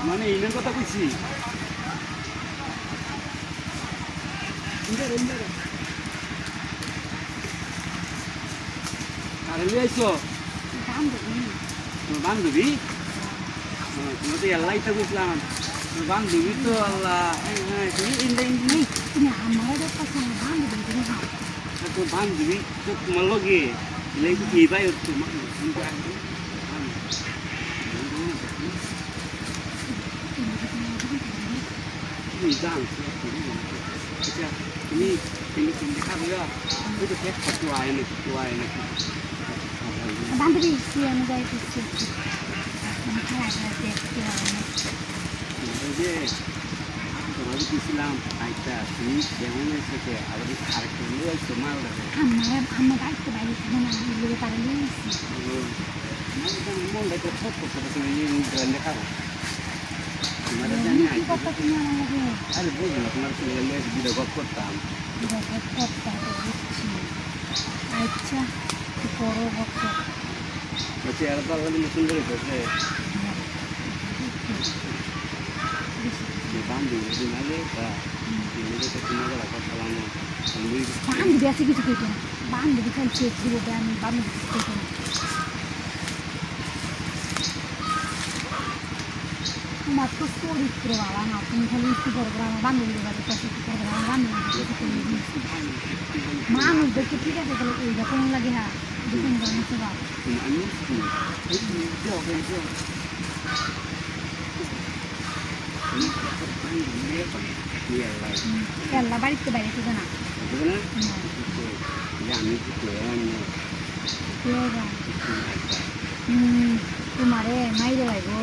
মানে ইনের কথা কইছি আরে লিয়েছো বান্ধবী তুমি তো এল্লাই তো বুঝলাম বান্ধবী তো আল্লাহ তুমি ইন্ডি তো বান্ধবী তো তোমার লগে লেগে কি ভাই তোমার তুমি খাবে তো পেট খাওয়া হয় নাকি বান্ধবী কি আমি যাই করছি তোমার দিয়েছিলাম একটা তুমি কেমন এসেছে আবার আরেকটা নিয়ে আসছো মাল আমার বাড়িতে বাইরে লেগে তারা নিয়ে এসেছি মনটা একটা ছোট ছোট তুমি দেখাবো তোমার জানি আরে বুঝলো না তোমার ভিডিও গপ করতাম আচ্ছা বড় ভক্ত বলছি আর তো আলাদা সুন্দর হয়েছে বান্ধবী দিনালে তোমাকে রাখা সালাম বান্ধবী আছে কিছু কেটে না বান্ধবী খালি চেক দিব আমি বান্ধবী কেটে না তোমার তো চরিত্র বাবা না তুমি খালি একটু করবো আমার বান্ধবীদের বাড়ির কাছে একটু করবো আমার বান্ধবী মানুষ দেখে ঠিক আছে তাহলে ওই রকম লাগে হ্যাঁ দেখুন জানিস বাবা কেল্লা বাড়িতে বাইরে থেকে না তোমারে মাইরে লাগবো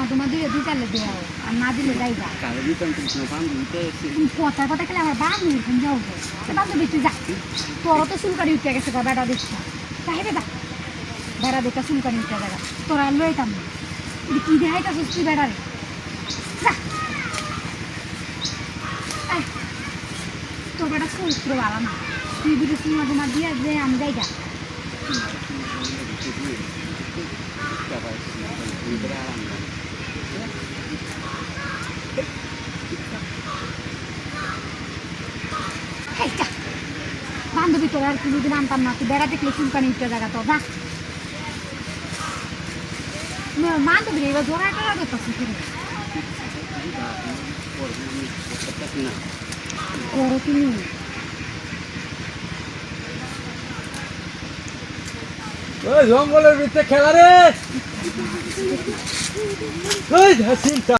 তোমার দিলে দুই চালে দেওয়া আর না দিলে যাইবা কথা কথা খেলে আমার বান্ধবী যাও বান্ধবী তুই যা তোর তো চুলকারি উঠে গেছে বেড়া দেখছি তাই বেটা বেড়া দেখা চুলকারি উঠে দেখা তোরা লইতাম না কি দেখাইতাছিস তুই বেড়ারে তোর বেটা চরিত্র ভালো না তুই বিদেশ তোমার দিয়ে যে আমি যাই গা বান্ধবী তোর আর কোনোদিন আনতাম না তুই বেড়া দেখলে চুলকানি উঠে জায়গা তো না বান্ধবী এবার জোড়া একটা দেখতেছি করো তুমি জঙ্গলের ভিতরে খেলা রে